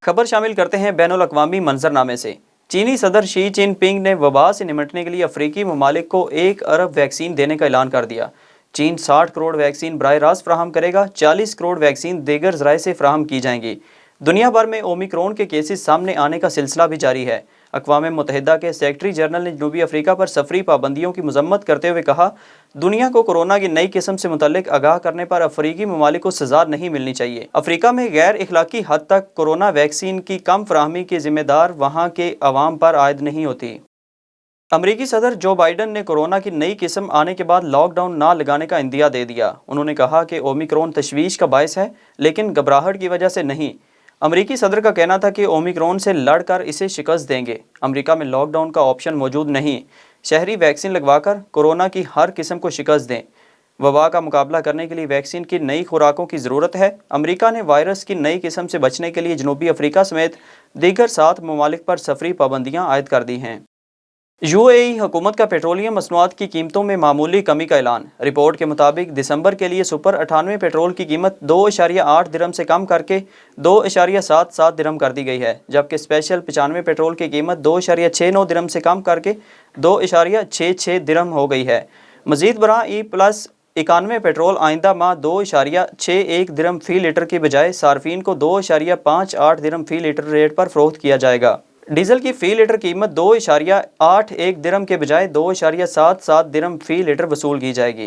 खबर शामिल करते हैं बैनुल अक़वामी मंजरनामे से। चीनी सदर शी जिनपिंग ने वबा से निपटने के लिए अफ्रीकी ममालिक को 1 अरब वैक्सीन देने का ऐलान कर दिया। चीन 60 करोड़ वैक्सीन बराह रास्त फ्राहम करेगा, 40 करोड़ वैक्सीन दीगर ज़राए से फ्राहम की जाएंगी। दुनिया भर में ओमिक्रॉन के केसेस सामने आने का सिलसिला भी जारी है। अक़वाम मुत्तहिदा के सेक्रेटरी जनरल ने जनूबी अफ्रीका पर सफरी पाबंदियों की मजम्मत करते हुए कहा, दुनिया को कोरोना की नई किस्म से मुतल्लिक आगाह करने पर अफ्रीकी ममालिक को सजा नहीं मिलनी चाहिए। अफ्रीका में गैर इखलाकी हद तक कोरोना वैक्सीन की कम फराहमी की जिम्मेदार वहाँ के अवाम पर आयद नहीं होती। अमरीकी सदर जो बाइडन ने कोरोना की नई किस्म आने के बाद लॉकडाउन ना लगाने का इंदिया दे दिया। उन्होंने कहा कि ओमिक्रॉन तशवीश का बायस है, लेकिन घबराहट की वजह से नहीं। अमरीकी सदर का कहना था कि ओमिक्रॉन से लड़कर इसे शिकस्त देंगे। अमरीका में लॉकडाउन का ऑप्शन मौजूद नहीं। शहरी वैक्सीन लगवाकर कोरोना की हर किस्म को शिकस्त दें। वबा का मुकाबला करने के लिए वैक्सीन की नई खुराकों की ज़रूरत है। अमरीका ने वायरस की नई किस्म से बचने के लिए जनूबी अफ्रीका समेत दीगर 7 ममालिक पर सफरी पाबंदियाँ आयद कर दी हैं। यूएई हुकूमत का पेट्रोलियम मसनूआत की कीमतों में मामूली कमी का ऐलान। रिपोर्ट के मुताबिक दिसंबर के लिए सुपर 98 पेट्रोल की कीमत 2.8 दिरहम से कम करके 2.77 दिरहम कर दी गई है, जबकि स्पेशल 95 पेट्रोल की कीमत 2.69 दिरहम से कम करके 2.66 दिरहम हो गई है। मजीद बरा E+91 पेट्रोल आइंदा माह 2.61 दिरहम फ़ी लीटर की बजाय सार्फिन को 2.58 दिरहम फ़ी लीटर रेट पर फ़रोख्त किया जाएगा। डीजल की फ़ी लीटर कीमत 2.81 दिरहम के बजाय 2.77 दिरहम फ़ी लीटर वसूल की जाएगी।